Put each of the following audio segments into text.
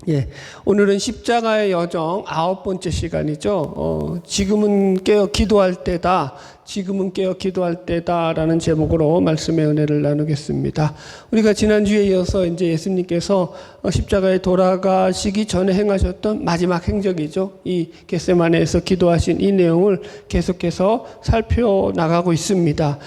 예, 오늘은 십자가의 여정 9번째 시간이죠. 지금은 깨어 기도할 때다. 지금은 깨어 기도할 때다라는 제목으로 말씀의 은혜를 나누겠습니다. 우리가 지난주에 이어서 이제 예수님께서 십자가에 돌아가시기 전에 행하셨던 마지막 행적이죠. 이 겟세마네에서 기도하신 이 내용을 계속해서 살펴나가고 있습니다.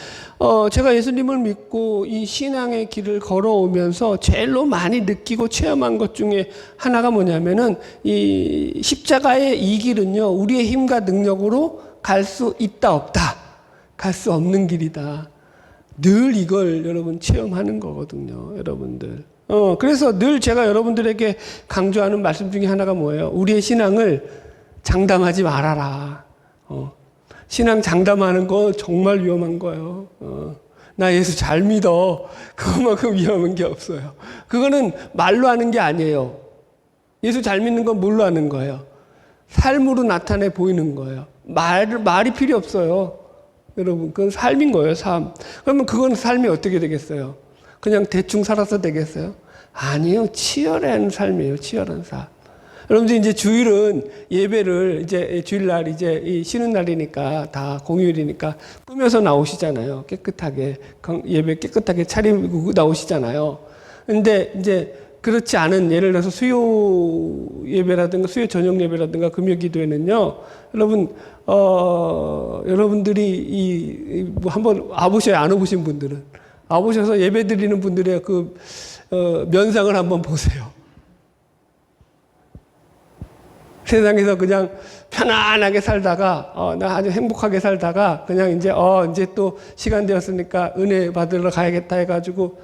제가 예수님을 믿고 이 신앙의 길을 걸어오면서 제일로 많이 느끼고 체험한 것 중에 하나가 뭐냐면은 이 십자가의 이 길은요, 우리의 힘과 능력으로 갈 수 있다 없다, 갈 수 없는 길이다. 늘 이걸 여러분 체험하는 거거든요, 여러분들. 그래서 늘 제가 여러분들에게 강조하는 말씀 중에 하나가 뭐예요? 우리의 신앙을 장담하지 말아라. 신앙 장담하는 거 정말 위험한 거예요. 나 예수 잘 믿어. 그것만큼 위험한 게 없어요. 그거는 말로 하는 게 아니에요. 예수 잘 믿는 건 뭘로 하는 거예요? 삶으로 나타내 보이는 거예요. 말이 필요 없어요. 여러분, 그건 삶인 거예요, 삶. 그러면 그건 삶이 어떻게 되겠어요? 그냥 대충 살아서 되겠어요? 아니에요. 치열한 삶이에요, 치열한 삶. 여러분들 이제 주일은 예배를 이제 주일날 이제 이 쉬는 날이니까 다 공휴일이니까 꾸며서 나오시잖아요. 깨끗하게 예배 깨끗하게 차리고 나오시잖아요. 근데 이제 그렇지 않은 예를 들어서 수요 예배라든가 수요 저녁 예배라든가 금요 기도회는요. 여러분 여러분들이 뭐 한번 와보셔야 안 와보신 분들은 와보셔서 예배 드리는 분들의 그 면상을 한번 보세요. 세상에서 그냥 편안하게 살다가, 나 아주 행복하게 살다가, 그냥 이제 또 시간 되었으니까 은혜 받으러 가야겠다 해가지고,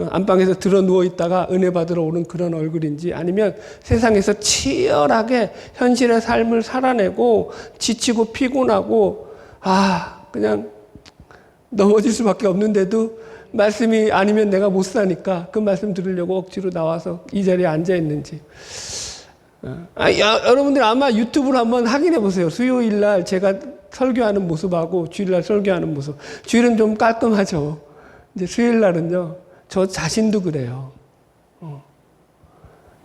안방에서 들어 누워 있다가 은혜 받으러 오는 그런 얼굴인지, 아니면 세상에서 치열하게 현실의 삶을 살아내고, 지치고 피곤하고, 그냥 넘어질 수밖에 없는데도, 말씀이 아니면 내가 못 사니까 그 말씀 들으려고 억지로 나와서 이 자리에 앉아 있는지. 여러분들 아마 유튜브를 한번 확인해 보세요. 수요일 날 제가 설교하는 모습하고 주일날 설교하는 모습. 주일은 좀 깔끔하죠. 이제 수요일 날은요, 저 자신도 그래요.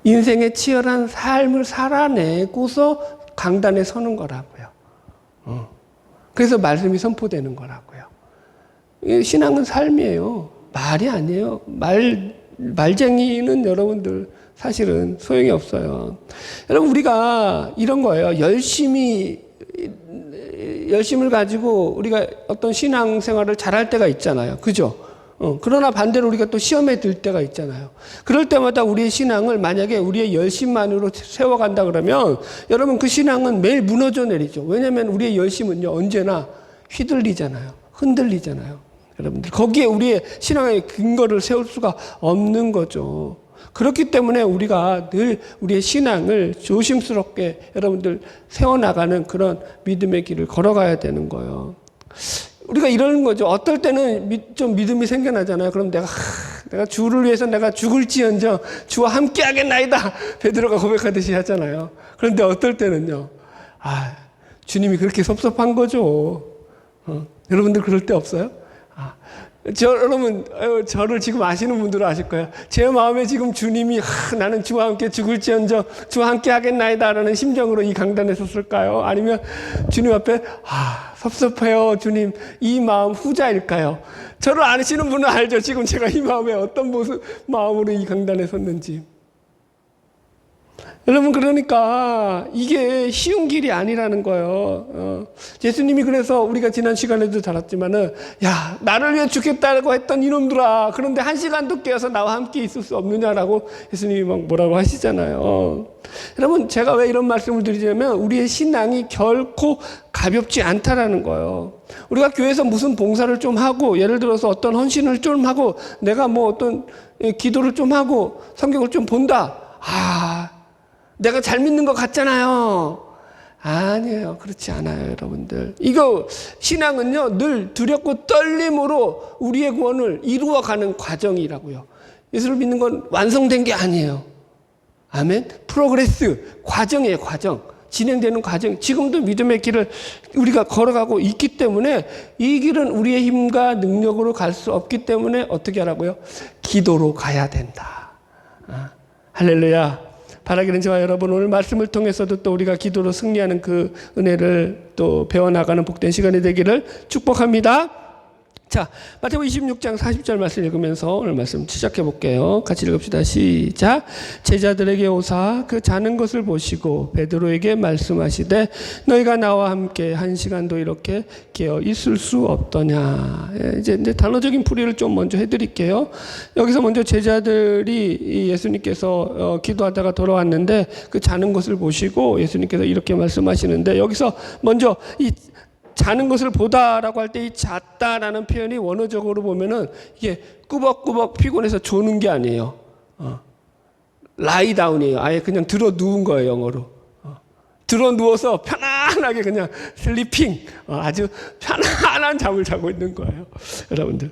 인생의 치열한 삶을 살아내고서 강단에 서는 거라고요. 그래서 말씀이 선포되는 거라고요. 신앙은 삶이에요. 말이 아니에요. 말쟁이는 여러분들 사실은 소용이 없어요. 여러분, 우리가 이런 거예요. 열심을 가지고 우리가 어떤 신앙생활을 잘할 때가 있잖아요. 그죠? 그러나 반대로 우리가 또 시험에 들 때가 있잖아요. 그럴 때마다 우리의 신앙을 만약에 우리의 열심만으로 세워간다 그러면 여러분 그 신앙은 매일 무너져 내리죠. 왜냐하면 우리의 열심은요, 언제나 휘둘리잖아요. 흔들리잖아요. 여러분들, 거기에 우리의 신앙의 근거를 세울 수가 없는 거죠. 그렇기 때문에 우리가 늘 우리의 신앙을 조심스럽게 여러분들 세워나가는 그런 믿음의 길을 걸어가야 되는 거예요. 우리가 이러는 거죠. 어떨 때는 좀 믿음이 생겨나잖아요. 그럼 내가 주를 위해서 내가 죽을지언정 주와 함께 하겠나이다. 베드로가 고백하듯이 하잖아요. 그런데 어떨 때는요, 주님이 그렇게 섭섭한 거죠. 여러분들 그럴 때 없어요? 여러분, 저를 지금 아시는 분들은 아실 거예요. 제 마음에 지금 주님이 나는 주와 함께 죽을지언정 주와 함께 하겠나이다 라는 심정으로 이 강단에 섰을까요? 아니면 주님 앞에 섭섭해요 주님, 이 마음 후자일까요? 저를 아시는 분은 알죠. 지금 제가 이 마음에 어떤 마음으로 이 강단에 섰는지. 여러분, 그러니까 이게 쉬운 길이 아니라는 거예요. 예수님이 그래서 우리가 지난 시간에도 다뤘지만은, 나를 위해 죽겠다고 했던 이놈들아, 그런데 한 시간도 깨어서 나와 함께 있을 수 없느냐라고 예수님이 막 뭐라고 하시잖아요. 여러분, 제가 왜 이런 말씀을 드리냐면 우리의 신앙이 결코 가볍지 않다라는 거예요. 우리가 교회에서 무슨 봉사를 좀 하고, 예를 들어서 어떤 헌신을 좀 하고, 내가 뭐 어떤 기도를 좀 하고 성경을 좀 본다. 내가 잘 믿는 것 같잖아요. 아니에요. 그렇지 않아요, 여러분들. 이거 신앙은요, 늘 두렵고 떨림으로 우리의 구원을 이루어가는 과정이라고요. 예수를 믿는 건 완성된 게 아니에요. 아멘. 프로그레스, 과정이에요, 과정. 진행되는 과정. 지금도 믿음의 길을 우리가 걸어가고 있기 때문에 이 길은 우리의 힘과 능력으로 갈 수 없기 때문에 어떻게 하라고요? 기도로 가야 된다. 할렐루야. 바라기는 저와 여러분 오늘 말씀을 통해서도 또 우리가 기도로 승리하는 그 은혜를 또 배워나가는 복된 시간이 되기를 축복합니다. 자, 마태복음 26장 40절 말씀 읽으면서 오늘 말씀 시작해 볼게요. 같이 읽읍시다. 시작. 제자들에게 오사 그 자는 것을 보시고 베드로에게 말씀하시되 너희가 나와 함께 한 시간도 이렇게 깨어 있을 수 없더냐. 이제 단어적인 풀이를 좀 먼저 해드릴게요. 여기서 먼저 제자들이 예수님께서 기도하다가 돌아왔는데 그 자는 것을 보시고 예수님께서 이렇게 말씀하시는데 여기서 먼저 이 자는 것을 보다라고 할 때 이 잤다라는 표현이 원어적으로 보면은 이게 꾸벅꾸벅 피곤해서 조는 게 아니에요. 라이 다운이에요. 아예 그냥 들어 누운 거예요, 영어로. 들어 누워서 편안하게 그냥 슬리핑, 아주 편안한 잠을 자고 있는 거예요, 여러분들.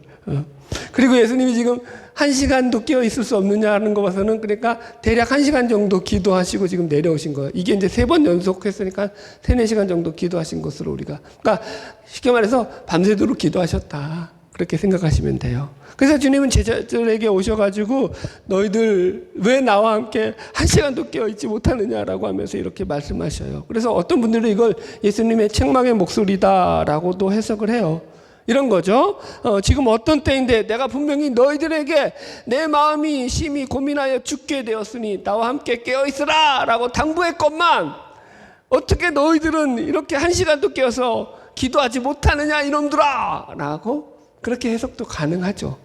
그리고 예수님이 지금 1시간도 깨어 있을 수 없느냐는 거 봐서는 그러니까 대략 1시간 정도 기도하시고 지금 내려오신 거예요. 이게 이제 3번 연속했으니까 3-4시간 정도 기도하신 것으로 우리가. 그러니까 쉽게 말해서 밤새도록 기도하셨다. 그렇게 생각하시면 돼요. 그래서 주님은 제자들에게 오셔가지고 너희들 왜 나와 함께 1시간도 깨어있지 못하느냐라고 하면서 이렇게 말씀하셔요. 그래서 어떤 분들은 이걸 예수님의 책망의 목소리다라고도 해석을 해요. 이런 거죠. 지금 어떤 때인데 내가 분명히 너희들에게 내 마음이 심히 고민하여 죽게 되었으니 나와 함께 깨어있으라 라고 당부했건만 어떻게 너희들은 이렇게 1시간도 깨어서 기도하지 못하느냐 이놈들아 라고 그렇게 해석도 가능하죠.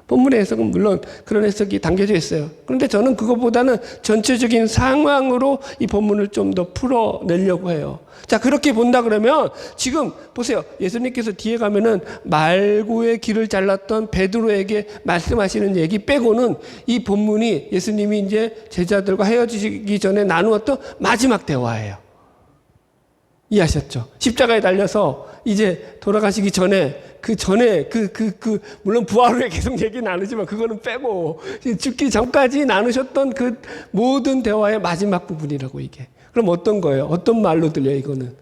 본문의 해석은 물론 그런 해석이 담겨져 있어요. 그런데 저는 그것보다는 전체적인 상황으로 이 본문을 좀 더 풀어내려고 해요. 자, 그렇게 본다 그러면 지금 보세요. 예수님께서 뒤에 가면은 말고의 길을 잘랐던 베드로에게 말씀하시는 얘기 빼고는 이 본문이 예수님이 이제 제자들과 헤어지기 전에 나누었던 마지막 대화예요. 이해하셨죠? 십자가에 달려서 이제 돌아가시기 전에 물론 부활 후에 계속 얘기 나누지만 그거는 빼고 죽기 전까지 나누셨던 그 모든 대화의 마지막 부분이라고 이게. 그럼 어떤 거예요? 어떤 말로 들려요, 이거는?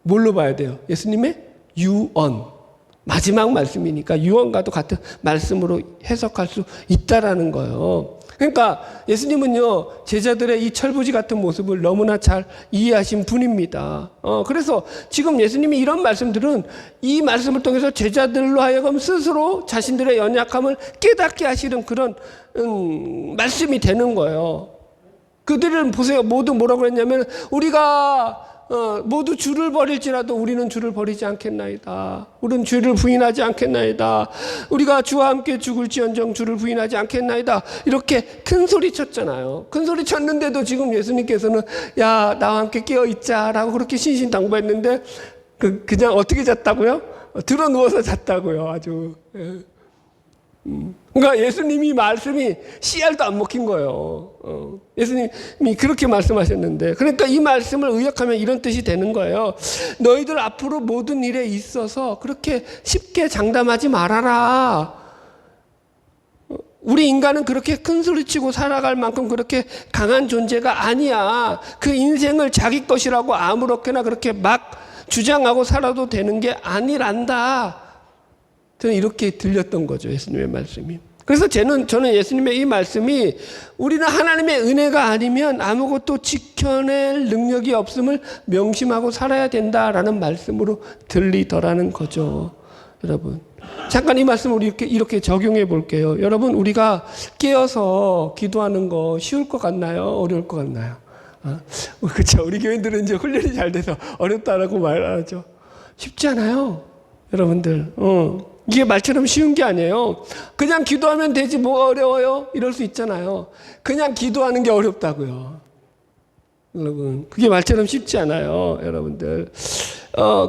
뭘로 봐야 돼요? 예수님의 유언. 마지막 말씀이니까 유언과도 같은 말씀으로 해석할 수 있다라는 거예요. 그러니까 예수님은요, 제자들의 이 철부지 같은 모습을 너무나 잘 이해하신 분입니다. 그래서 지금 예수님이 이런 말씀들은 이 말씀을 통해서 제자들로 하여금 스스로 자신들의 연약함을 깨닫게 하시는 그런 말씀이 되는 거예요. 그들은 보세요. 모두 뭐라고 했냐면 우리가 모두 주를 버릴지라도 우리는 주를 버리지 않겠나이다. 우리는 주를 부인하지 않겠나이다. 우리가 주와 함께 죽을지언정 주를 부인하지 않겠나이다. 이렇게 큰 소리 쳤잖아요. 큰 소리 쳤는데도 지금 예수님께서는 야, 나와 함께 깨어 있자라고 그렇게 신신당부했는데 그냥 어떻게 잤다고요? 들어 누워서 잤다고요. 아주. 그러니까 예수님이 말씀이 씨알도 안 먹힌 거예요. 예수님이 그렇게 말씀하셨는데, 그러니까 이 말씀을 의역하면 이런 뜻이 되는 거예요. 너희들 앞으로 모든 일에 있어서 그렇게 쉽게 장담하지 말아라. 우리 인간은 그렇게 큰 소리치고 살아갈 만큼 그렇게 강한 존재가 아니야. 그 인생을 자기 것이라고 아무렇게나 그렇게 막 주장하고 살아도 되는 게 아니란다. 저는 이렇게 들렸던 거죠, 예수님의 말씀이. 그래서 저는 예수님의 이 말씀이 우리는 하나님의 은혜가 아니면 아무것도 지켜낼 능력이 없음을 명심하고 살아야 된다라는 말씀으로 들리더라는 거죠, 여러분. 잠깐 이 말씀을 우리 이렇게 적용해 볼게요. 여러분, 우리가 깨어서 기도하는 거 쉬울 것 같나요? 어려울 것 같나요? 그렇죠. 우리 교인들은 이제 훈련이 잘 돼서 어렵다라고 말하죠. 쉽지 않아요, 여러분들. 이게 말처럼 쉬운 게 아니에요. 그냥 기도하면 되지 뭐 어려워요? 이럴 수 있잖아요. 그냥 기도하는 게 어렵다고요. 여러분, 그게 말처럼 쉽지 않아요, 여러분들.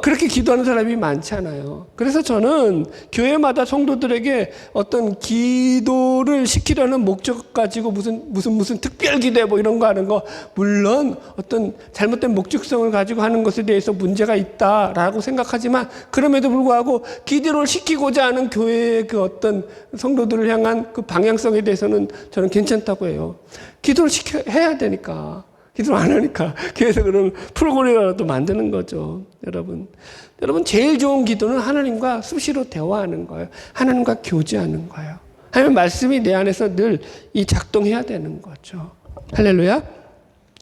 그렇게 기도하는 사람이 많잖아요. 그래서 저는 교회마다 성도들에게 어떤 기도를 시키려는 목적 가지고 무슨 특별 기도회 뭐 이런 거 하는 거, 물론 어떤 잘못된 목적성을 가지고 하는 것에 대해서 문제가 있다라고 생각하지만, 그럼에도 불구하고 기도를 시키고자 하는 교회의 그 어떤 성도들을 향한 그 방향성에 대해서는 저는 괜찮다고 해요. 기도를 해야 되니까. 기도를 안 하니까 교회에서 그런 프로그램이라도 만드는 거죠. 여러분 제일 좋은 기도는 하나님과 수시로 대화하는 거예요. 하나님과 교제하는 거예요. 하나님 말씀이 내 안에서 늘 이 작동해야 되는 거죠. 할렐루야.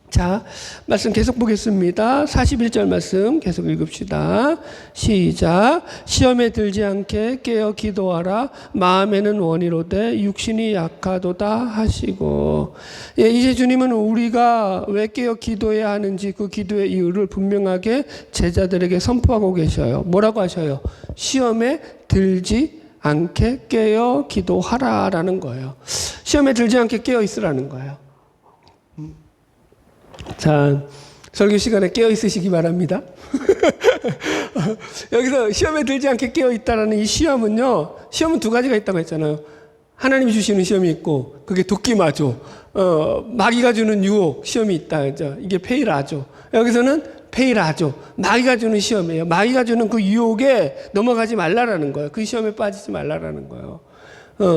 자, 말씀 계속 보겠습니다. 41절 말씀 계속 읽읍시다. 시작. 시험에 들지 않게 깨어 기도하라. 마음에는 원이로되 육신이 약하도다 하시고. 예, 이제 주님은 우리가 왜 깨어 기도해야 하는지 그 기도의 이유를 분명하게 제자들에게 선포하고 계셔요. 뭐라고 하셔요? 시험에 들지 않게 깨어 기도하라라는 거예요. 시험에 들지 않게 깨어 있으라는 거예요. 자, 설교 시간에 깨어 있으시기 바랍니다. 여기서 시험에 들지 않게 깨어 있다라는 이 시험은요, 시험은 두 가지가 있다고 했잖아요. 하나님이 주시는 시험이 있고, 그게 도끼마죠. 마귀가 주는 유혹 시험이 있다. 그죠? 이게 페이라죠. 여기서는 페이라죠. 마귀가 주는 시험이에요. 마귀가 주는 그 유혹에 넘어가지 말라라는 거예요. 그 시험에 빠지지 말라라는 거예요.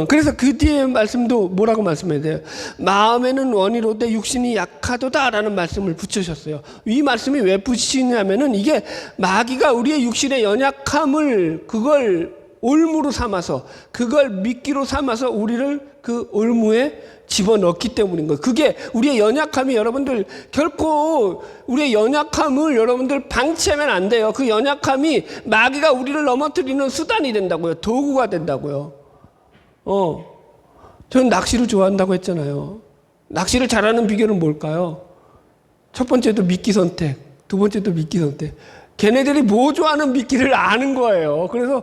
그래서 그 뒤에 말씀도 뭐라고 말씀해야 돼요? 마음에는 원이로되 육신이 약하도다라는 말씀을 붙이셨어요. 이 말씀이 왜 붙이시냐면은 이게 마귀가 우리의 육신의 연약함을 그걸 올무로 삼아서 그걸 미끼로 삼아서 우리를 그 올무에 집어넣기 때문인 거예요. 그게 우리의 연약함이 여러분들 결코 우리의 연약함을 여러분들 방치하면 안 돼요. 그 연약함이 마귀가 우리를 넘어뜨리는 수단이 된다고요. 도구가 된다고요. 저는 낚시를 좋아한다고 했잖아요. 낚시를 잘하는 비결은 뭘까요? 첫 번째도 미끼 선택, 두 번째도 미끼 선택. 걔네들이 뭐 좋아하는 미끼를 아는 거예요. 그래서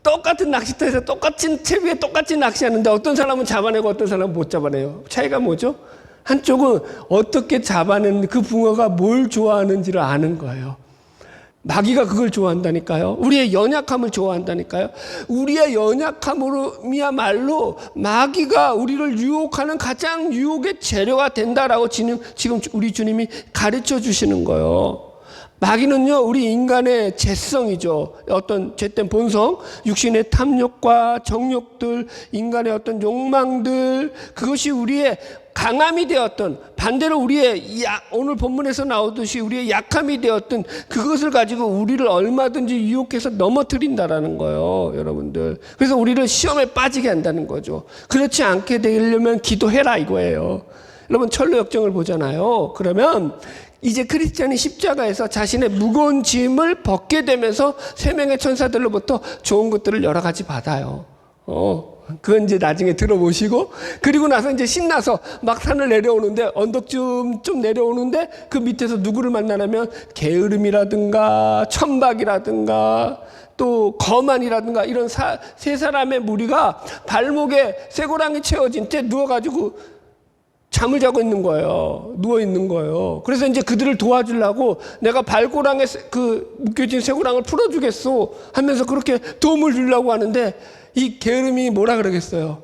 똑같은 낚시터에서 똑같은 채비에 똑같이 낚시하는데 어떤 사람은 잡아내고 어떤 사람은 못 잡아내요. 차이가 뭐죠? 한쪽은 어떻게 잡아내는 그 붕어가 뭘 좋아하는지를 아는 거예요. 마귀가 그걸 좋아한다니까요. 우리의 연약함을 좋아한다니까요. 우리의 연약함으로야말로 마귀가 우리를 유혹하는 가장 유혹의 재료가 된다라고 지금 우리 주님이 가르쳐 주시는 거예요. 마귀는요, 우리 인간의 죄성이죠. 어떤 죄된 본성, 육신의 탐욕과 정욕들, 인간의 어떤 욕망들, 그것이 우리의 강함이 되었던, 반대로 우리의 오늘 본문에서 나오듯이 우리의 약함이 되었던 그것을 가지고 우리를 얼마든지 유혹해서 넘어뜨린다라는 거예요, 여러분들. 그래서 우리를 시험에 빠지게 한다는 거죠. 그렇지 않게 되려면 기도해라 이거예요. 여러분, 철로 역정을 보잖아요. 그러면 이제 크리스찬이 십자가에서 자신의 무거운 짐을 벗게 되면서 세 명의 천사들로부터 좋은 것들을 여러 가지 받아요. 그건 이제 나중에 들어보시고, 그리고 나서 이제 신나서 막 산을 내려오는데, 언덕쯤 좀 내려오는데, 그 밑에서 누구를 만나냐면, 게으름이라든가, 천박이라든가, 또 거만이라든가, 이런 세 사람의 무리가 발목에 쇠고랑이 채워진 채 누워가지고 잠을 자고 있는 거예요. 누워 있는 거예요. 그래서 이제 그들을 도와주려고 내가 발고랑에 그 묶여진 쇠고랑을 풀어주겠소 하면서 그렇게 도움을 주려고 하는데, 이 게으름이 뭐라 그러겠어요?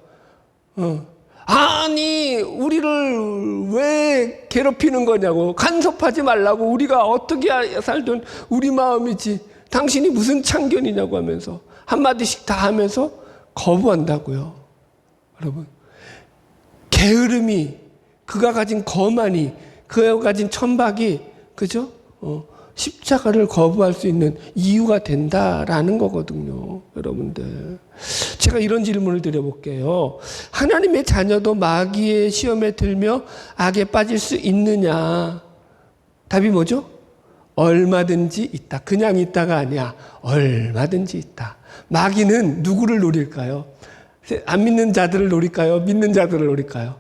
아니, 우리를 왜 괴롭히는 거냐고, 간섭하지 말라고, 우리가 어떻게 살든 우리 마음이지, 당신이 무슨 참견이냐고 하면서 한마디씩 다 하면서 거부한다고요. 여러분, 게으름이, 그가 가진 거만이, 그가 가진 천박이, 그죠? 십자가를 거부할 수 있는 이유가 된다라는 거거든요, 여러분들. 제가 이런 질문을 드려볼게요. 하나님의 자녀도 마귀의 시험에 들며 악에 빠질 수 있느냐? 답이 뭐죠? 얼마든지 있다. 그냥 있다가 아니야. 얼마든지 있다. 마귀는 누구를 노릴까요? 안 믿는 자들을 노릴까요? 믿는 자들을 노릴까요?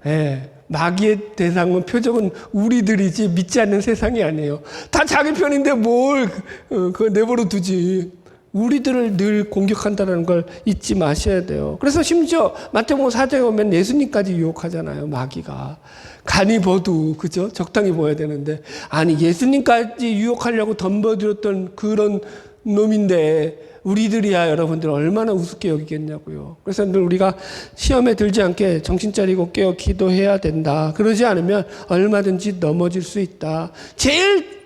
예. 마귀의 대상은 표적은 우리들이지 믿지 않는 세상이 아니에요. 다 자기 편인데 뭘 그걸 내버려 두지. 우리들을 늘 공격한다는 걸 잊지 마셔야 돼요. 그래서 심지어 마태복음 4장에 보면 예수님까지 유혹하잖아요, 마귀가. 간이 버도, 그죠? 적당히 보여야 되는데. 아니, 예수님까지 유혹하려고 덤벼들었던 그런 놈인데 우리들이야 여러분들 얼마나 우습게 여기겠냐고요. 그래서 늘 우리가 시험에 들지 않게 정신 차리고 깨어 기도해야 된다. 그러지 않으면 얼마든지 넘어질 수 있다. 제일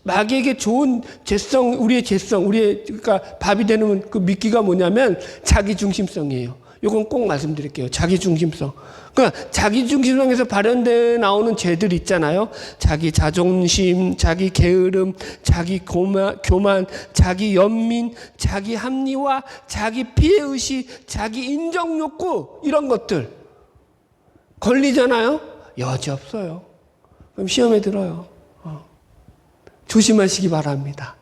마귀에게 좋은 죄성, 우리의 죄성, 그러니까 밥이 되는 그 미끼가 뭐냐면 자기중심성이에요. 이건 꼭 말씀드릴게요. 자기중심성. 그러니까 자기중심성에서 발현돼 나오는 죄들 있잖아요. 자기 자존심, 자기 게으름, 자기 교만, 자기 연민, 자기 합리화, 자기 피해의식, 자기 인정욕구, 이런 것들 걸리잖아요. 여지없어요. 그럼 시험에 들어요. 조심하시기 바랍니다.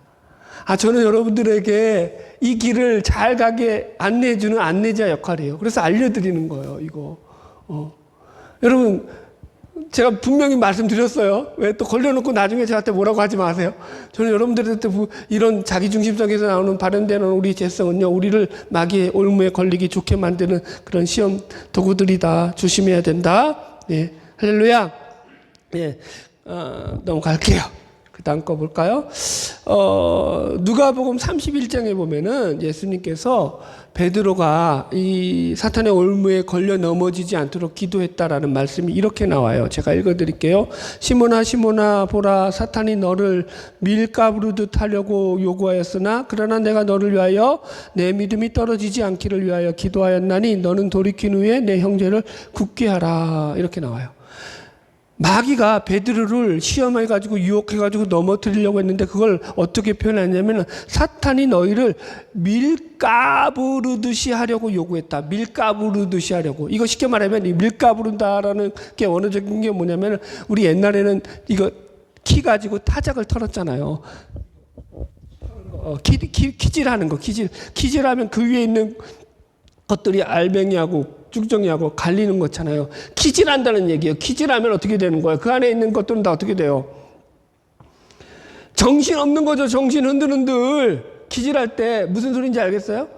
저는 여러분들에게 이 길을 잘 가게 안내해주는 안내자 역할이에요. 그래서 알려드리는 거예요, 이거. 여러분, 제가 분명히 말씀드렸어요. 왜 또 걸려놓고 나중에 저한테 뭐라고 하지 마세요. 저는 여러분들한테 이런 자기중심성에서 나오는 발현되는 우리 죄성은요, 우리를 마귀의 올무에 걸리기 좋게 만드는 그런 시험 도구들이다. 조심해야 된다. 예, 할렐루야. 예, 넘어갈게요. 그 다음 거 볼까요? 누가복음 31장에 보면은 예수님께서 베드로가 이 사탄의 올무에 걸려 넘어지지 않도록 기도했다라는 말씀이 이렇게 나와요. 제가 읽어드릴게요. 시몬아 시몬아 보라 사탄이 너를 밀가부르듯 하려고 요구하였으나 그러나 내가 너를 위하여 내 믿음이 떨어지지 않기를 위하여 기도하였나니 너는 돌이킨 후에 내 형제를 굳게 하라. 이렇게 나와요. 마귀가 베드로를 시험해가지고 유혹해가지고 넘어뜨리려고 했는데 그걸 어떻게 표현하냐면 사탄이 너희를 밀가부르듯이 하려고 요구했다. 밀가부르듯이 하려고. 이거 쉽게 말하면 이 밀가부른다라는 게 원어적인 게 뭐냐면 우리 옛날에는 이거 키 가지고 타작을 털었잖아요. 키질하는 거. 키질하면 그 위에 있는 것들이 알맹이하고 쭉정이하고 갈리는 거잖아요. 키질한다는 얘기예요. 키질하면 어떻게 되는 거예요? 그 안에 있는 것들은 다 어떻게 돼요? 정신 없는 거죠. 정신 흔들흔들. 키질할 때 무슨 소리인지 알겠어요?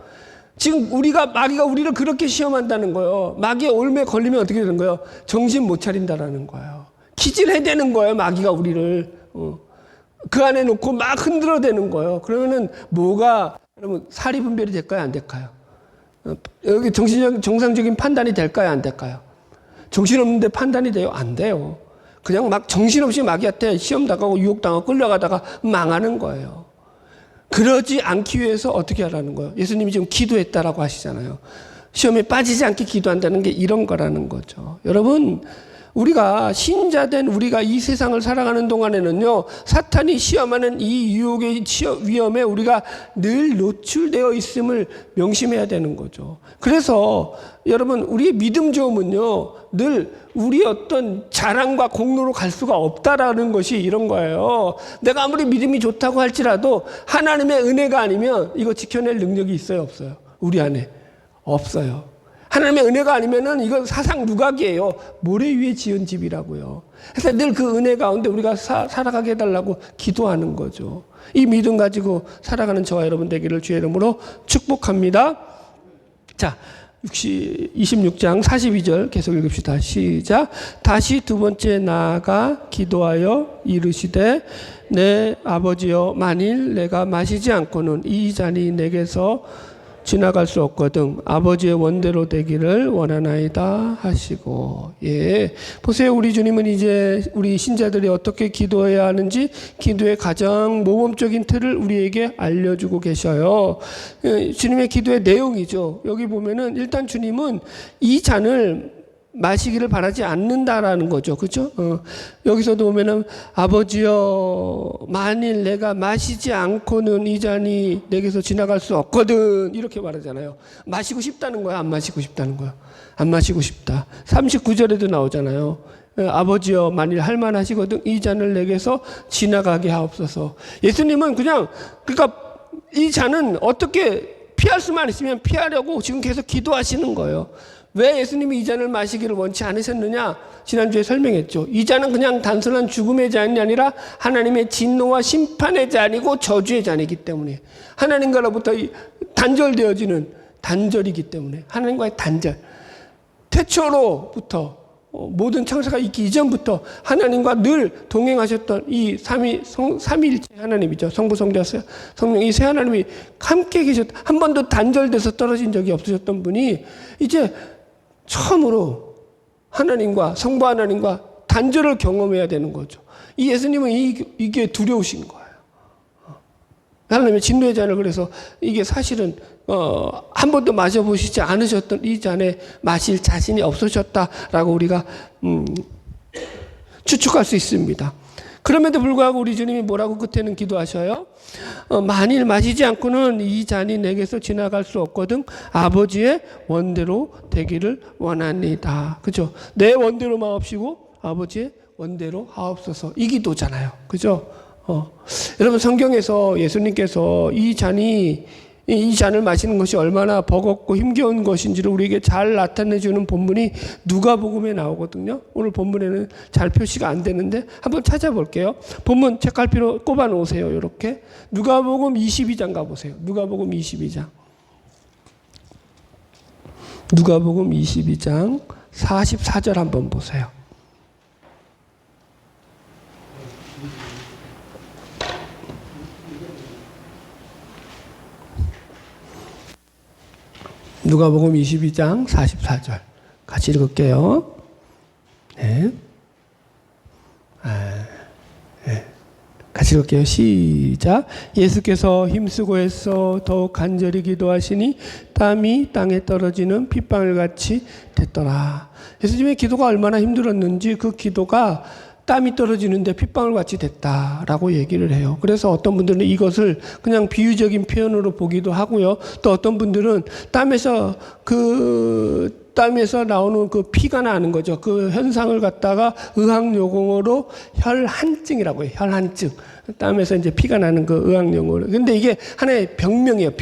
지금 마귀가 우리를 그렇게 시험한다는 거예요. 마귀의 올무에 걸리면 어떻게 되는 거예요? 정신 못 차린다라는 거예요. 키질해야 되는 거예요. 마귀가 우리를 그 안에 놓고 막 흔들어대는 거예요. 그러면은 여러분 사리 분별이 될까요? 안 될까요? 여기 정상적인 판단이 될까요? 안 될까요? 정신없는데 판단이 돼요? 안 돼요. 그냥 막 정신없이 마귀한테 시험 당하고 유혹당하고 끌려가다가 망하는 거예요. 그러지 않기 위해서 어떻게 하라는 거예요? 예수님이 지금 기도했다라고 하시잖아요. 시험에 빠지지 않게 기도한다는 게 이런 거라는 거죠. 여러분, 우리가 신자된 우리가 이 세상을 살아가는 동안에는요, 사탄이 시험하는 이 유혹의 위험에 우리가 늘 노출되어 있음을 명심해야 되는 거죠. 그래서 여러분, 우리의 믿음 좋음은요, 늘 우리 어떤 자랑과 공로로 갈 수가 없다라는 것이 이런 거예요. 내가 아무리 믿음이 좋다고 할지라도 하나님의 은혜가 아니면 이거 지켜낼 능력이 있어요, 없어요? 우리 안에 없어요. 하나님의 은혜가 아니면은 이건 사상 누각이에요. 모래 위에 지은 집이라고요. 그래서 늘 그 은혜 가운데 우리가 살아가게 해달라고 기도하는 거죠. 이 믿음 가지고 살아가는 저와 여러분 되기를 주의 이름으로 축복합니다. 자, 26장 42절 계속 읽읍시다. 시작. 다시 두 번째 나아가 기도하여 이르시되 내 아버지여 만일 내가 마시지 않고는 이 잔이 내게서 지나갈 수 없거든 아버지의 원대로 되기를 원하나이다 하시고. 예, 보세요. 우리 주님은 이제 우리 신자들이 어떻게 기도해야 하는지 기도의 가장 모범적인 틀을 우리에게 알려주고 계셔요. 예, 주님의 기도의 내용이죠. 여기 보면은 일단 주님은 이 잔을 마시기를 바라지 않는다라는 거죠. 그렇죠? 여기서도 보면은 아버지여 만일 내가 마시지 않고는 이 잔이 내게서 지나갈 수 없거든 이렇게 말하잖아요. 마시고 싶다는 거야? 안 마시고 싶다는 거야? 안 마시고 싶다. 39절에도 나오잖아요. 아버지여 만일 할만하시거든 이 잔을 내게서 지나가게 하옵소서. 예수님은 그러니까 이 잔은 어떻게 피할 수만 있으면 피하려고 지금 계속 기도하시는 거예요. 왜 예수님이 이 잔을 마시기를 원치 않으셨느냐? 지난주에 설명했죠. 이 잔은 그냥 단순한 죽음의 잔이 아니라 하나님의 진노와 심판의 잔이고 저주의 잔이기 때문에 하나님과로부터 단절되어지는 단절이기 때문에 하나님과의 단절. 태초로부터 모든 창세가 있기 이전부터 하나님과 늘 동행하셨던 이 삼위일체 하나님이죠. 성부, 성자, 성령 이 세 하나님이 함께 한 번도 단절돼서 떨어진 적이 없으셨던 분이 이제 처음으로 하나님과 성부 하나님과 단절을 경험해야 되는 거죠. 이 예수님은 이게 두려우신 거예요. 하나님의 진노의 잔을 그래서 이게 사실은 한 번도 마셔보시지 않으셨던 이 잔에 마실 자신이 없으셨다라고 우리가 추측할 수 있습니다. 그럼에도 불구하고 우리 주님이 뭐라고 끝에는 기도하셔요? 만일 마시지 않고는 이 잔이 내게서 지나갈 수 없거든 아버지의 원대로 되기를 원합니다. 그죠? 내 원대로만 없이고 아버지의 원대로 하옵소서. 이 기도잖아요. 그죠? 여러분, 성경에서 예수님께서 이 잔을 마시는 것이 얼마나 버겁고 힘겨운 것인지를 우리에게 잘 나타내주는 본문이 누가복음에 나오거든요. 오늘 본문에는 잘 표시가 안 되는데 한번 찾아볼게요. 본문 책갈피로 꼽아 놓으세요. 이렇게 누가복음 22장 가보세요. 누가복음 22장. 누가복음 22장 44절 한번 보세요. 누가복음 22장 44절 같이 읽을게요. 네. 같이 읽을게요. 시작. 예수께서 힘쓰고 애써 더욱 간절히 기도하시니 땀이 땅에 떨어지는 핏방울 같이 됐더라. 예수님의 기도가 얼마나 힘들었는지 그 기도가 땀이 떨어지는데 핏방울 같이 됐다라고 얘기를 해요. 그래서 어떤 분들은 이것을 그냥 비유적인 표현으로 보기도 하고요. 또 어떤 분들은 땀에서 나오는 그 피가 나는 거죠. 그 현상을 갖다가 의학용어로 혈한증이라고 해요. 혈한증. 땀에서 이제 피가 나는 그 의학용어로. 근데 이게 하나의 병명이에요.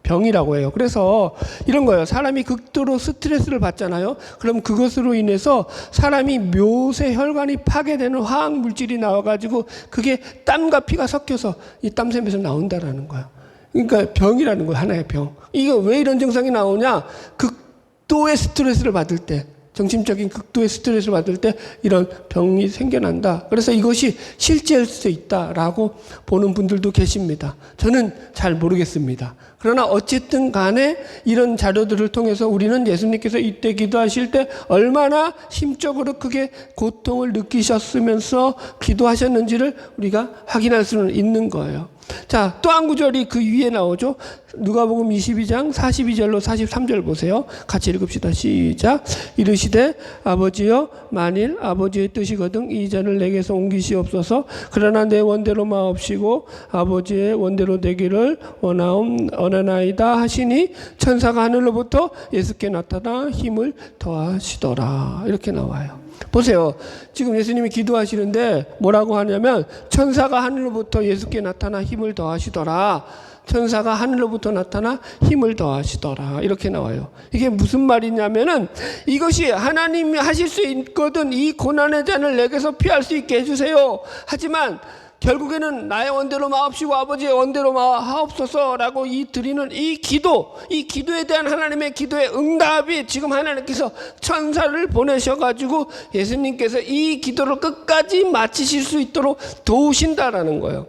병이라고 해요. 그래서 이런 거예요. 사람이 극도로 스트레스를 받잖아요. 그럼 그것으로 인해서 사람이 묘세 혈관이 파괴되는 화학 물질이 나와가지고 그게 땀과 피가 섞여서 이 땀샘에서 나온다라는 거예요. 그러니까 병이라는 거예요. 하나의 병. 이거 왜 이런 증상이 나오냐? 극도의 스트레스를 받을 때, 정신적인 극도의 스트레스를 받을 때 이런 병이 생겨난다. 그래서 이것이 실제일 수도 있다라고 보는 분들도 계십니다. 저는 잘 모르겠습니다. 그러나 어쨌든 간에 이런 자료들을 통해서 우리는 예수님께서 이때 기도하실 때 얼마나 심적으로 크게 고통을 느끼셨으면서 기도하셨는지를 우리가 확인할 수는 있는 거예요. 자, 또 한 구절이 그 위에 나오죠. 누가복음 22장 42절로 43절 보세요. 같이 읽읍시다. 시작. 이르시되 아버지여 만일 아버지의 뜻이거든 이 잔을 내게서 옮기시옵소서. 그러나 내 원대로 마옵시고 아버지의 원대로 되기를 원하나이다 하시니 천사가 하늘로부터 예수께 나타나 힘을 더하시더라. 이렇게 나와요. 보세요. 지금 예수님이 기도하시는데 뭐라고 하냐면 천사가 하늘로부터 예수께 나타나 힘을 더하시더라. 천사가 하늘로부터 나타나 힘을 더하시더라. 이렇게 나와요. 이게 무슨 말이냐면은 이것이 하나님이 하실 수 있거든 이 고난의 잔을 내게서 피할 수 있게 해주세요. 하지만 결국에는 나의 원대로 마옵시고 아버지의 원대로 마옵소서라고 드리는 이 기도에 대한 하나님의 기도의 응답이 지금 하나님께서 천사를 보내셔가지고 예수님께서 이 기도를 끝까지 마치실 수 있도록 도우신다라는 거예요.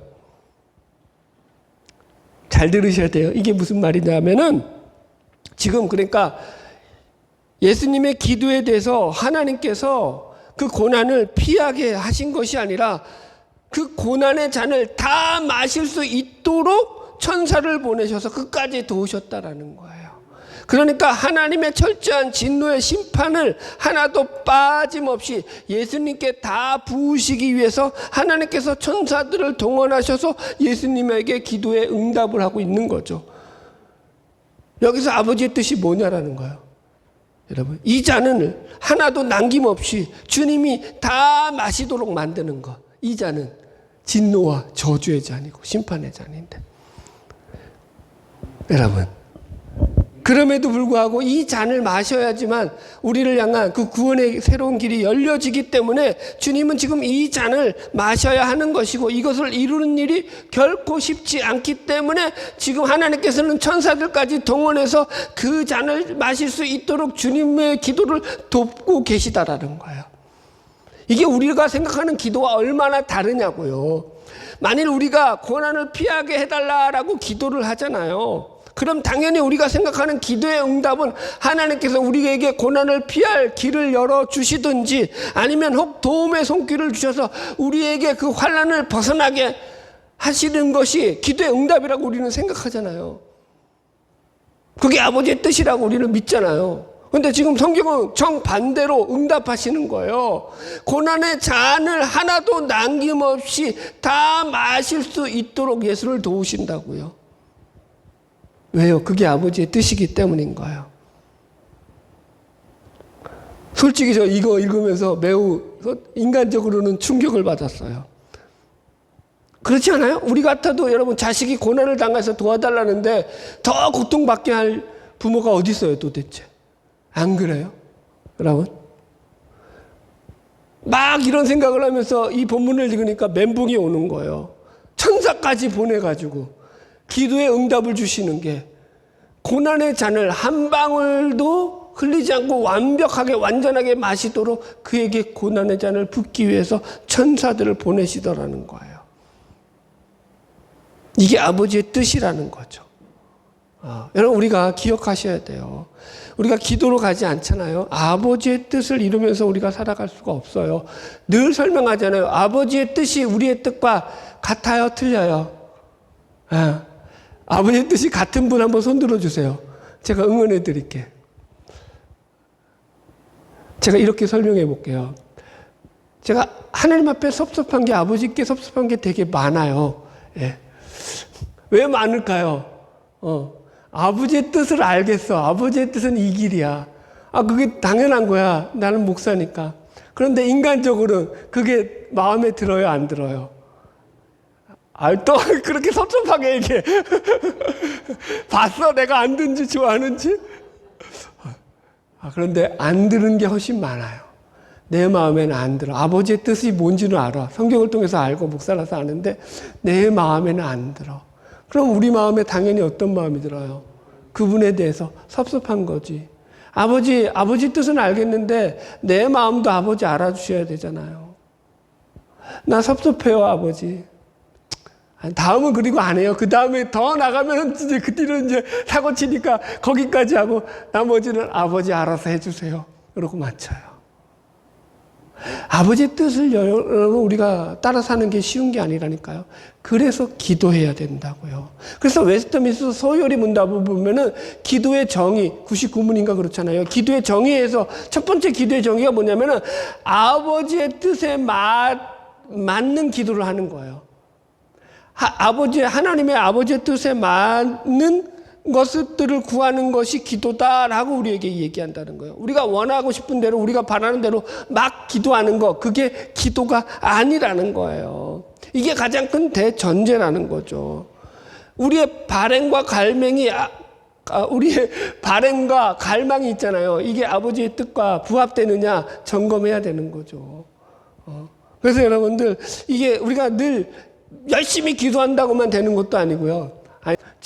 잘 들으셔야 돼요. 이게 무슨 말이냐면은 지금 그러니까 예수님의 기도에 대해서 하나님께서 그 고난을 피하게 하신 것이 아니라 그 고난의 잔을 다 마실 수 있도록 천사를 보내셔서 끝까지 도우셨다라는 거예요. 그러니까 하나님의 철저한 진노의 심판을 하나도 빠짐없이 예수님께 다 부으시기 위해서 하나님께서 천사들을 동원하셔서 예수님에게 기도에 응답을 하고 있는 거죠. 여기서 아버지의 뜻이 뭐냐라는 거예요. 여러분, 이 잔을 하나도 남김없이 주님이 다 마시도록 만드는 것. 이 잔은 진노와 저주의 잔이고 심판의 잔인데 여러분, 그럼에도 불구하고 이 잔을 마셔야지만 우리를 향한 그 구원의 새로운 길이 열려지기 때문에 주님은 지금 이 잔을 마셔야 하는 것이고 이것을 이루는 일이 결코 쉽지 않기 때문에 지금 하나님께서는 천사들까지 동원해서 그 잔을 마실 수 있도록 주님의 기도를 돕고 계시다라는 거예요. 이게 우리가 생각하는 기도와 얼마나 다르냐고요. 만일 우리가 고난을 피하게 해달라라고 기도를 하잖아요. 그럼 당연히 우리가 생각하는 기도의 응답은 하나님께서 우리에게 고난을 피할 길을 열어주시든지 아니면 혹 도움의 손길을 주셔서 우리에게 그 환난을 벗어나게 하시는 것이 기도의 응답이라고 우리는 생각하잖아요. 그게 아버지의 뜻이라고 우리는 믿잖아요. 근데 지금 성경은 정반대로 응답하시는 거예요. 고난의 잔을 하나도 남김없이 다 마실 수 있도록 예수를 도우신다고요. 왜요? 그게 아버지의 뜻이기 때문인 거예요. 솔직히 저 이거 읽으면서 매우 인간적으로는 충격을 받았어요. 그렇지 않아요? 우리 같아도 여러분 자식이 고난을 당해서 도와달라는데 더 고통받게 할 부모가 어디 있어요 도대체? 안 그래요? 여러분? 막 이런 생각을 하면서 이 본문을 읽으니까 멘붕이 오는 거예요. 천사까지 보내가지고 기도에 응답을 주시는 게 고난의 잔을 한 방울도 흘리지 않고 완벽하게 완전하게 마시도록 그에게 고난의 잔을 붓기 위해서 천사들을 보내시더라는 거예요. 이게 아버지의 뜻이라는 거죠. 여러분 우리가 기억하셔야 돼요. 우리가 기도로 가지 않잖아요. 아버지의 뜻을 이루면서 우리가 살아갈 수가 없어요. 늘 설명하잖아요. 아버지의 뜻이 우리의 뜻과 같아요? 틀려요? 아버지의 뜻이 같은 분 한번 손 들어주세요. 제가 응원해 드릴게. 제가 이렇게 설명해 볼게요. 제가 하나님 앞에 섭섭한 게 아버지께 섭섭한 게 되게 많아요. 예. 왜 많을까요? 아버지의 뜻을 알겠어. 아버지의 뜻은 이 길이야. 그게 당연한 거야. 나는 목사니까. 그런데 인간적으로는 그게 마음에 들어요? 안 들어요? 또 그렇게 섭섭하게 얘기해. 봤어? 내가 안 듣는지 좋아하는지? 그런데 안 들은 게 훨씬 많아요. 내 마음에는 안 들어. 아버지의 뜻이 뭔지는 알아. 성경을 통해서 알고 목사라서 아는데 내 마음에는 안 들어. 그럼 우리 마음에 당연히 어떤 마음이 들어요? 그분에 대해서 섭섭한 거지. 아버지 뜻은 알겠는데 내 마음도 아버지 알아주셔야 되잖아요. 나 섭섭해요, 아버지. 다음은 그리고 안 해요. 그 다음에 더 나가면 이제 그 뒤로 이제 사고 치니까 거기까지 하고 나머지는 아버지 알아서 해주세요. 그러고 맞춰요. 아버지의 뜻을 여러분 우리가 따라 사는 게 쉬운 게 아니라니까요. 그래서 기도해야 된다고요. 그래서 웨스트민스터 소요리 문답을 보면은 기도의 정의 99문인가 그렇잖아요. 기도의 정의에서 첫 번째 기도의 정의가 뭐냐면은 아버지의 뜻에 맞는 기도를 하는 거예요. 하나님의 아버지의 뜻에 맞는 것들을 구하는 것이 기도다라고 우리에게 얘기한다는 거예요. 우리가 원하고 싶은 대로 우리가 바라는 대로 막 기도하는 거 그게 기도가 아니라는 거예요. 이게 가장 큰 대전제라는 거죠. 우리의 발행과 갈망이 우리의 바램과 갈망이 있잖아요. 이게 아버지의 뜻과 부합되느냐 점검해야 되는 거죠. 그래서 여러분들 이게 우리가 늘 열심히 기도한다고만 되는 것도 아니고요.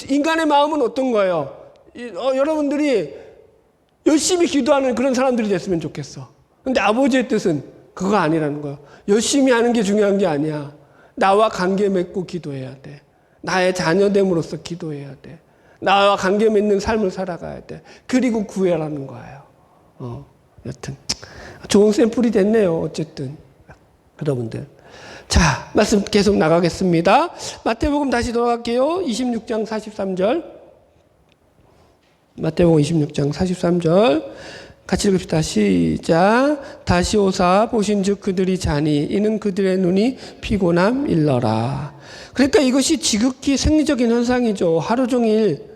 인간의 마음은 어떤 거예요? 여러분들이 열심히 기도하는 그런 사람들이 됐으면 좋겠어. 근데 아버지의 뜻은 그거 아니라는 거예요. 열심히 하는 게 중요한 게 아니야. 나와 관계 맺고 기도해야 돼. 나의 자녀됨으로써 기도해야 돼. 나와 관계 맺는 삶을 살아가야 돼. 그리고 구해라는 거예요. 여튼 좋은 샘플이 됐네요. 어쨌든 여러분들. 자, 말씀 계속 나가겠습니다. 마태복음 다시 돌아갈게요. 26장 43절. 마태복음 26장 43절. 같이 읽읍시다. 시작. 다시 오사 보신즉 그들이 자니 이는 그들의 눈이 피곤함 일러라. 그러니까 이것이 지극히 생리적인 현상이죠. 하루 종일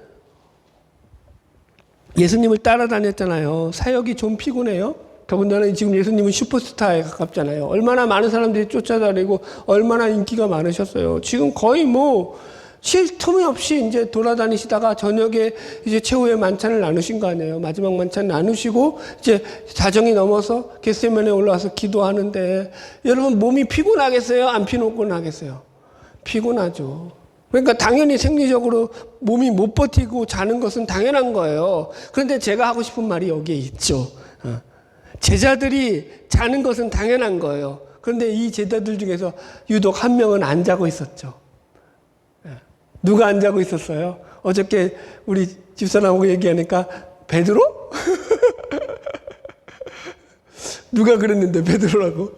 예수님을 따라다녔잖아요. 사역이 좀 피곤해요. 더군다나 지금 예수님은 슈퍼스타에 가깝잖아요. 얼마나 많은 사람들이 쫓아다니고 얼마나 인기가 많으셨어요. 지금 거의 쉴 틈이 없이 이제 돌아다니시다가 저녁에 이제 최후의 만찬을 나누신 거 아니에요. 마지막 만찬 나누시고 이제 자정이 넘어서 겟세마네에 올라와서 기도하는데 여러분 몸이 피곤하겠어요? 안 피곤하겠어요? 피곤하죠. 그러니까 당연히 생리적으로 몸이 못 버티고 자는 것은 당연한 거예요. 그런데 제가 하고 싶은 말이 여기에 있죠. 제자들이 자는 것은 당연한 거예요. 그런데 이 제자들 중에서 유독 한 명은 안 자고 있었죠. 누가 안 자고 있었어요? 어저께 우리 집사람하고 얘기하니까 베드로? 누가 그랬는데 베드로라고?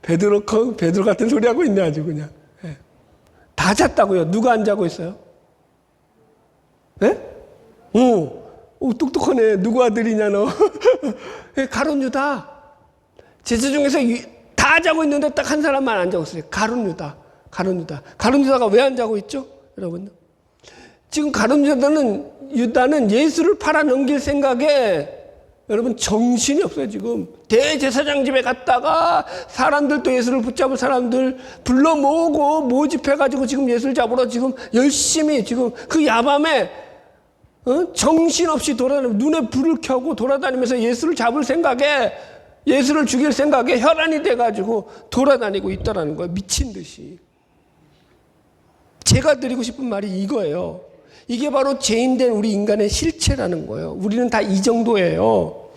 베드로 같은 소리 하고 있네 아주 그냥. 다 잤다고요. 누가 안 자고 있어요? 네? 똑똑하네. 누구 아들이냐 너? 가룟 유다. 제자 중에서 다 자고 있는데 딱 한 사람만 안 자고 있어요. 가룟 유다. 가룟 유다가 왜 안 자고 있죠? 여러분. 지금 가룟 유다는 예수를 팔아넘길 생각에 여러분 정신이 없어요. 지금 대제사장 집에 갔다가 사람들 또 예수를 붙잡을 사람들 불러 모으고 모집해가지고 지금 예수를 잡으러 지금 열심히 지금 그 야밤에 정신없이 돌아다니면서 눈에 불을 켜고 돌아다니면서 예수를 잡을 생각에 예수를 죽일 생각에 혈안이 돼가지고 돌아다니고 있더라는 거예요. 미친 듯이. 제가 드리고 싶은 말이 이거예요. 이게 바로 죄인된 우리 인간의 실체라는 거예요. 우리는 다 이 정도예요.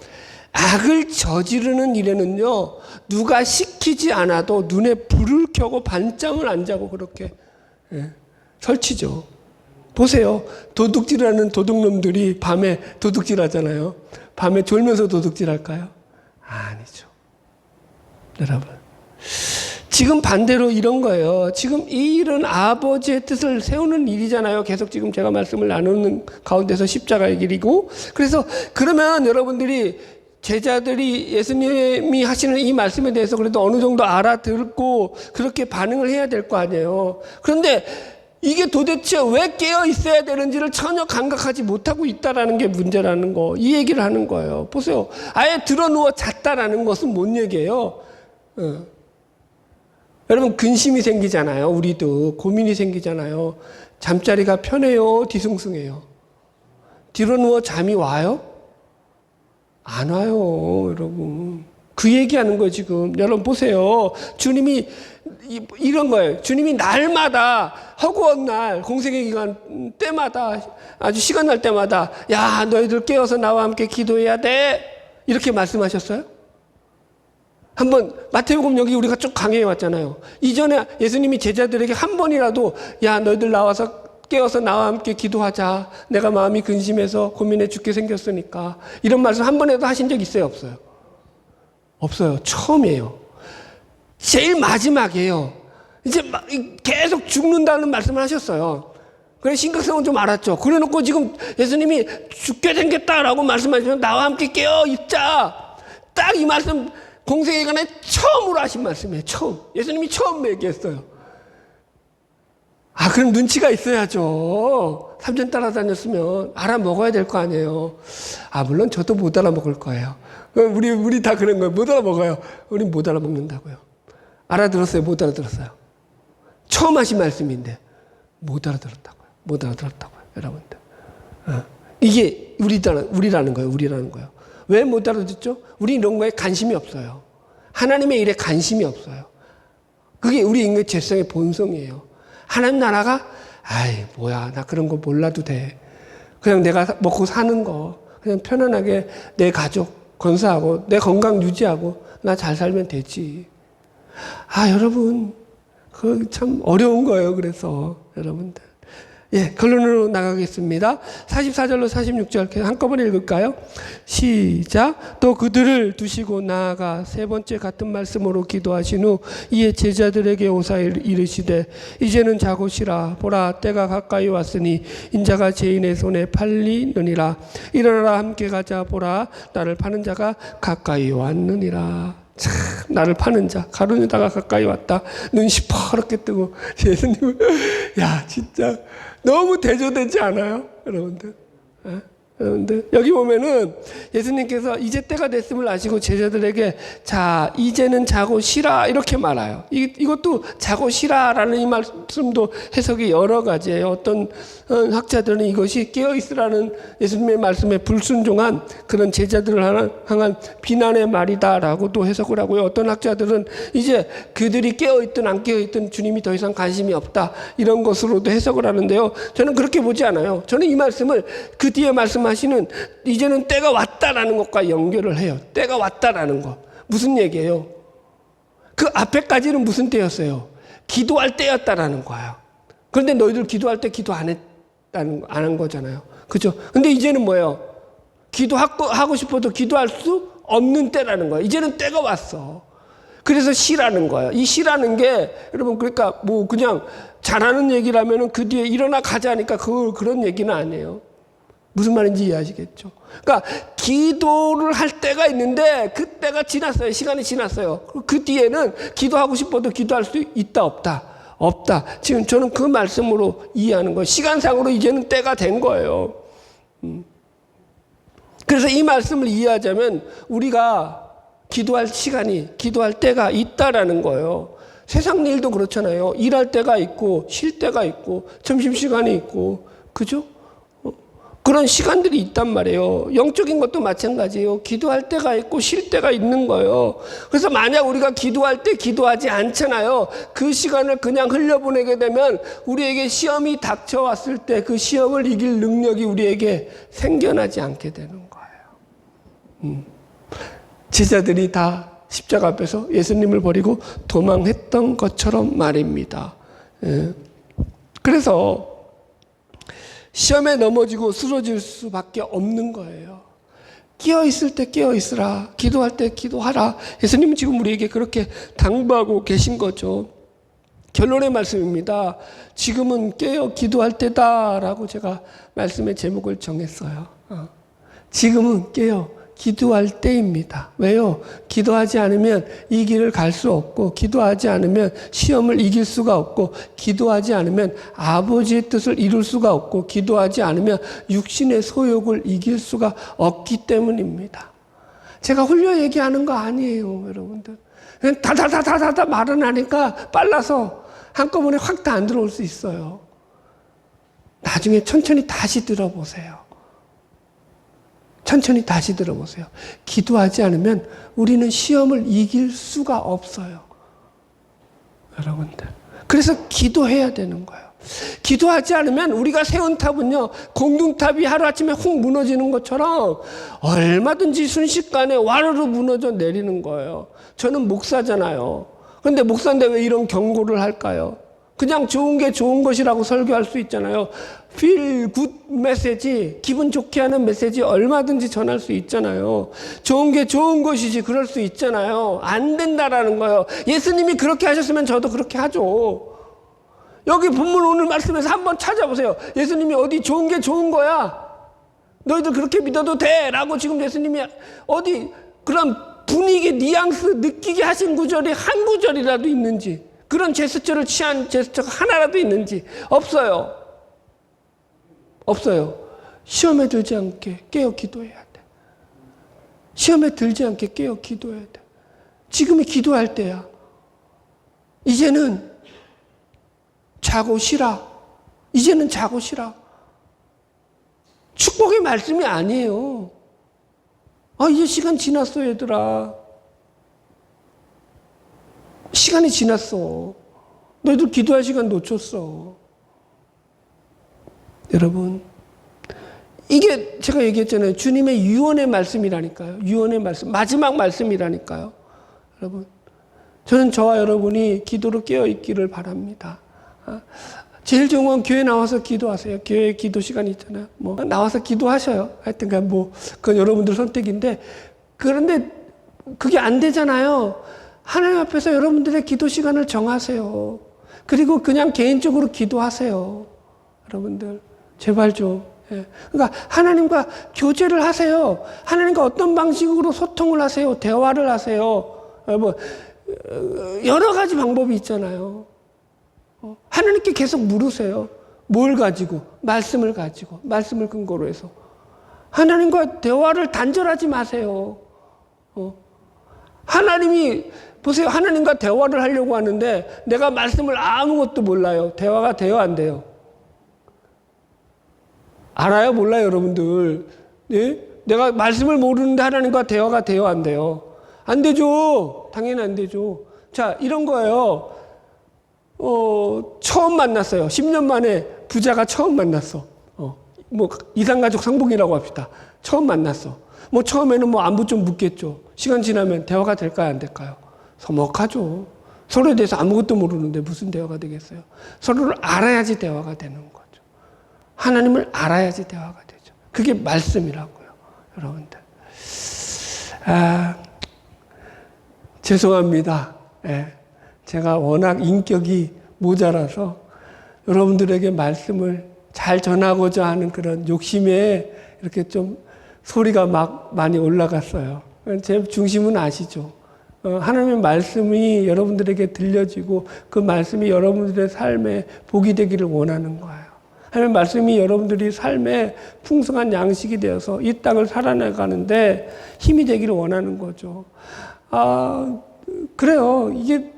악을 저지르는 일에는요, 누가 시키지 않아도 눈에 불을 켜고 반잠을 안 자고 그렇게 설치죠. 보세요. 도둑질하는 도둑놈들이 밤에 도둑질 하잖아요. 밤에 졸면서 도둑질 할까요? 아니죠. 여러분. 지금 반대로 이런 거예요. 지금 이 일은 아버지의 뜻을 세우는 일이잖아요. 계속 지금 제가 말씀을 나누는 가운데서 십자가의 길이고. 그래서 그러면 여러분들이 제자들이 예수님이 하시는 이 말씀에 대해서 그래도 어느 정도 알아듣고 그렇게 반응을 해야 될 거 아니에요. 그런데 이게 도대체 왜 깨어 있어야 되는지를 전혀 감각하지 못하고 있다라는 게 문제라는 거. 이 얘기를 하는 거예요. 보세요. 아예 드러누워 잤다라는 것은 뭔 얘기예요? 여러분 근심이 생기잖아요. 우리도 고민이 생기잖아요. 잠자리가 편해요? 뒤숭숭해요? 뒤로 누워 잠이 와요? 안 와요. 여러분. 그 얘기하는 거예요 지금. 여러분 보세요. 주님이 이런 거예요. 주님이 날마다 허구한 날 공생의 기간 때마다 아주 시간 날 때마다 야 너희들 깨어서 나와 함께 기도해야 돼. 이렇게 말씀하셨어요? 한번 마태복음 여기 우리가 쭉 강해해 왔잖아요. 이전에 예수님이 제자들에게 한 번이라도 야 너희들 나와서 깨어서 나와 함께 기도하자. 내가 마음이 근심해서 고민해 죽게 생겼으니까. 이런 말씀 한 번에도 하신 적 있어요? 없어요? 없어요. 처음이에요. 제일 마지막이에요. 이제 계속 죽는다는 말씀을 하셨어요. 그래 심각성은 좀 알았죠. 그래 놓고 지금 예수님이 죽게 생겼다라고 말씀하시면 나와 함께 깨어 있자. 딱 이 말씀 공생의 기간에 처음으로 하신 말씀이에요. 처음. 예수님이 처음 얘기했어요. 아, 그럼 눈치가 있어야죠. 3년 따라다녔으면 알아먹어야 될 거 아니에요. 아, 물론 저도 못 알아먹을 거예요. 우리 다 그런 거예요. 못 알아먹어요. 우린 못 알아먹는다고요. 알아들었어요? 못 알아들었어요? 처음 하신 말씀인데 못 알아들었다고요. 못 알아들었다고요. 여러분들. 이게 우리라는 거예요. 왜 못 알아듣죠? 우리 이런 거에 관심이 없어요. 하나님의 일에 관심이 없어요. 그게 우리 인간의 죄성의 본성이에요. 하나님 나라가 아이 뭐야 나 그런 거 몰라도 돼. 그냥 내가 먹고 사는 거 그냥 편안하게 내 가족 건사하고 내 건강 유지하고 나 잘 살면 되지. 아 여러분 그 참 어려운 거예요. 그래서 여러분들 예 결론으로 나가겠습니다. 44절로 46절 한꺼번에 읽을까요? 시작. 또 그들을 두시고 나아가 세 번째 같은 말씀으로 기도하신 후 이에 제자들에게 오사 이르시되 이제는 자고 쉬라. 보라 때가 가까이 왔으니 인자가 죄인의 손에 팔리느니라. 일어나라 함께 가자. 보라 나를 파는 자가 가까이 왔느니라. 참 나를 파는 자 가룟유다가 가까이 왔다. 눈 시퍼렇게 뜨고 예수님은 야 진짜 너무 대조되지 않아요? 여러분들? 여러분들 여기 보면은 예수님께서 이제 때가 됐음을 아시고 제자들에게 자 이제는 자고 쉬라 이렇게 말해요. 이것도 자고 쉬라라는 이 말씀도 해석이 여러 가지예요. 어떤 학자들은 이것이 깨어있으라는 예수님의 말씀에 불순종한 그런 제자들을 향한 비난의 말이다라고도 해석을 하고요. 어떤 학자들은 이제 그들이 깨어있든 안 깨어있든 주님이 더 이상 관심이 없다 이런 것으로도 해석을 하는데요. 저는 그렇게 보지 않아요. 저는 이 말씀을 그 뒤에 말씀하시는 이제는 때가 왔다라는 것과 연결을 해요. 때가 왔다라는 것. 무슨 얘기예요? 그 앞에까지는 무슨 때였어요? 기도할 때였다라는 거예요. 그런데 너희들 기도할 때 기도 안 한 거잖아요. 그죠? 근데 이제는 뭐예요? 하고 싶어도 기도할 수 없는 때라는 거예요. 이제는 때가 왔어. 그래서 쉬라는 거예요. 이 쉬라는 게 여러분 그러니까 뭐 그냥 잘하는 얘기라면은 그 뒤에 일어나 가자니까 그런 얘기는 아니에요. 무슨 말인지 이해하시겠죠? 그러니까 기도를 할 때가 있는데 그 때가 지났어요. 시간이 지났어요. 그 뒤에는 기도하고 싶어도 기도할 수 있다 없다? 없다. 지금 저는 그 말씀으로 이해하는 거예요. 시간상으로 이제는 때가 된 거예요. 그래서 이 말씀을 이해하자면 우리가 기도할 시간이, 기도할 때가 있다라는 거예요. 세상 일도 그렇잖아요. 일할 때가 있고 쉴 때가 있고 점심시간이 있고, 그죠? 그런 시간들이 있단 말이에요. 영적인 것도 마찬가지예요. 기도할 때가 있고 쉴 때가 있는 거예요. 그래서 만약 우리가 기도할 때 기도하지 않잖아요. 그 시간을 그냥 흘려보내게 되면 우리에게 시험이 닥쳐왔을 때 그 시험을 이길 능력이 우리에게 생겨나지 않게 되는 거예요. 제자들이 다 십자가 앞에서 예수님을 버리고 도망했던 것처럼 말입니다. 그래서 시험에 넘어지고 쓰러질 수밖에 없는 거예요. 깨어있을 때 깨어있으라, 기도할 때 기도하라. 예수님은 지금 우리에게 그렇게 당부하고 계신 거죠. 결론의 말씀입니다. 지금은 깨어 기도할 때다라고 제가 말씀의 제목을 정했어요. 지금은 깨어 기도할 때입니다. 왜요? 기도하지 않으면 이 길을 갈 수 없고, 기도하지 않으면 시험을 이길 수가 없고, 기도하지 않으면 아버지의 뜻을 이룰 수가 없고, 기도하지 않으면 육신의 소욕을 이길 수가 없기 때문입니다. 제가 홀려 얘기하는 거 아니에요, 여러분들. 그냥 다다다다다다 말은 하니까 빨라서 한꺼번에 확 다 안 들어올 수 있어요. 나중에 천천히 다시 들어보세요. 천천히 다시 들어보세요. 기도하지 않으면 우리는 시험을 이길 수가 없어요. 여러분들. 그래서 기도해야 되는 거예요. 기도하지 않으면 우리가 세운 탑은요, 공둥탑이 하루아침에 훅 무너지는 것처럼 얼마든지 순식간에 와르르 무너져 내리는 거예요. 저는 목사잖아요. 그런데 목사인데 왜 이런 경고를 할까요? 그냥 좋은 게 좋은 것이라고 설교할 수 있잖아요. feel good 메시지, 기분 좋게 하는 메시지 얼마든지 전할 수 있잖아요. 좋은 게 좋은 것이지 그럴 수 있잖아요. 안 된다라는 거예요. 예수님이 그렇게 하셨으면 저도 그렇게 하죠. 여기 본문 오늘 말씀에서 한번 찾아보세요. 예수님이 어디 좋은 게 좋은 거야? 너희들 그렇게 믿어도 돼? 라고 지금 예수님이 어디 그런 분위기, 뉘앙스 느끼게 하신 구절이 한 구절이라도 있는지, 그런 제스처를 취한 제스처가 하나라도 있는지 없어요. 없어요. 시험에 들지 않게 깨어 기도해야 돼. 시험에 들지 않게 깨어 기도해야 돼. 지금이 기도할 때야. 이제는 자고 쉬라. 이제는 자고 쉬라. 축복의 말씀이 아니에요. 이제 시간 지났어, 얘들아. 시간이 지났어. 너희들 기도할 시간 놓쳤어. 여러분, 이게 제가 얘기했잖아요. 주님의 유언의 말씀이라니까요. 유언의 말씀, 마지막 말씀이라니까요. 여러분, 저는 저와 여러분이 기도로 깨어있기를 바랍니다. 제일 좋은 건 교회 나와서 기도하세요. 교회 기도 시간이 있잖아요. 나와서 기도하셔요. 하여튼 그건 여러분들 선택인데, 그런데 그게 안 되잖아요. 하나님 앞에서 여러분들의 기도 시간을 정하세요. 그리고 그냥 개인적으로 기도하세요. 여러분들, 제발 좀. 그러니까 하나님과 교제를 하세요. 하나님과 어떤 방식으로 소통을 하세요. 대화를 하세요. 여러 가지 방법이 있잖아요. 하나님께 계속 물으세요. 뭘 가지고? 말씀을 가지고. 말씀을 근거로 해서. 하나님과 대화를 단절하지 마세요. 하나님이, 보세요. 하나님과 대화를 하려고 하는데 내가 말씀을 아무것도 몰라요. 대화가 돼요, 안 돼요? 알아요, 몰라요, 여러분들? 예? 내가 말씀을 모르는데 하나님과 대화가 돼요, 안 돼요? 안 되죠. 당연히 안 되죠. 자, 이런 거예요. 처음 만났어요. 10년 만에 부자가 처음 만났어. 이산가족 상봉이라고 합시다. 처음 만났어. 처음에는 안부 좀 묻겠죠. 시간 지나면 대화가 될까요, 안 될까요? 서먹하죠. 서로에 대해서 아무것도 모르는데 무슨 대화가 되겠어요? 서로를 알아야지 대화가 되는 거죠. 하나님을 알아야지 대화가 되죠. 그게 말씀이라고요, 여러분들. 죄송합니다. 제가 워낙 인격이 모자라서 여러분들에게 말씀을 잘 전하고자 하는 그런 욕심에 이렇게 좀 소리가 막 많이 올라갔어요. 제 중심은 아시죠? 하나님의 말씀이 여러분들에게 들려지고 그 말씀이 여러분들의 삶에 복이 되기를 원하는 거예요. 하나님의 말씀이 여러분들이 삶에 풍성한 양식이 되어서 이 땅을 살아나가는데 힘이 되기를 원하는 거죠. 그래요. 이게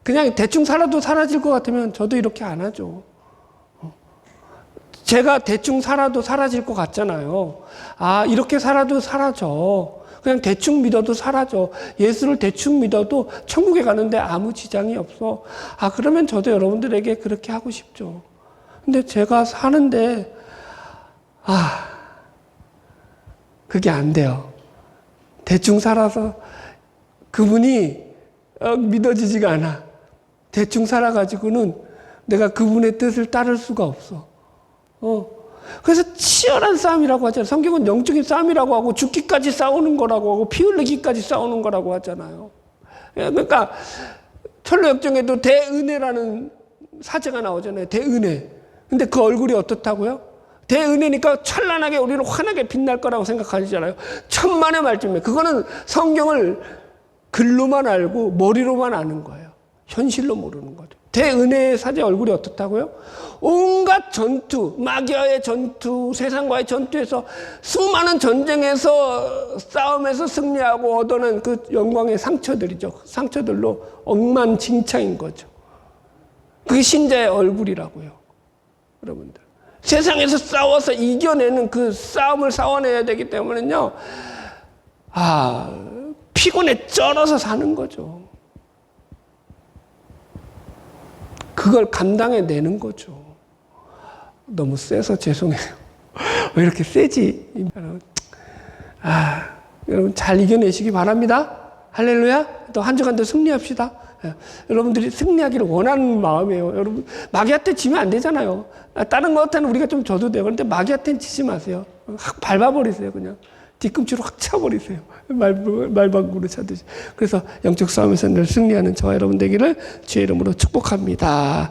그냥 대충 살아도 사라질 것 같으면 저도 이렇게 안 하죠. 제가 대충 살아도 사라질 것 같잖아요. 이렇게 살아도 사라져. 그냥 대충 믿어도 사라져. 예수를 대충 믿어도 천국에 가는데 아무 지장이 없어. 그러면 저도 여러분들에게 그렇게 하고 싶죠. 근데 제가 사는데, 그게 안 돼요. 대충 살아서 그분이 믿어지지가 않아. 대충 살아가지고는 내가 그분의 뜻을 따를 수가 없어. 그래서 치열한 싸움이라고 하잖아요. 성경은 영적인 싸움이라고 하고 죽기까지 싸우는 거라고 하고 피 흘리기까지 싸우는 거라고 하잖아요. 그러니까 철로역정에도 대은혜라는 사제가 나오잖아요. 대은혜. 근데 그 얼굴이 어떻다고요? 대은혜니까 찬란하게 우리는 환하게 빛날 거라고 생각하시잖아요. 천만의 말씀에 그거는 성경을 글로만 알고 머리로만 아는 거예요. 현실로 모르는 거죠. 대은혜의 사제 얼굴이 어떻다고요? 온갖 전투, 마귀와의 전투, 세상과의 전투에서 수많은 전쟁에서 싸움에서 승리하고 얻어낸 그 영광의 상처들이죠. 상처들로 엉망진창인 거죠. 그게 신자의 얼굴이라고요. 여러분들. 세상에서 싸워서 이겨내는 그 싸움을 싸워내야 되기 때문에요. 피곤에 쩔어서 사는 거죠. 그걸 감당해내는 거죠. 너무 세서 죄송해요. 왜 이렇게 세지? 여러분 잘 이겨내시기 바랍니다. 할렐루야. 또 한 주간도 승리합시다. 여러분들이 승리하기를 원하는 마음이에요. 여러분 마귀한테 지면 안 되잖아요. 다른 것한테는 우리가 좀 져도 돼요. 그런데 마귀한테는 지지 마세요. 확 밟아버리세요. 그냥 뒤꿈치로 확 차버리세요. 말방구로 차듯이. 그래서 영적 싸움에서 늘 승리하는 저와 여러분 되기를 주의 이름으로 축복합니다.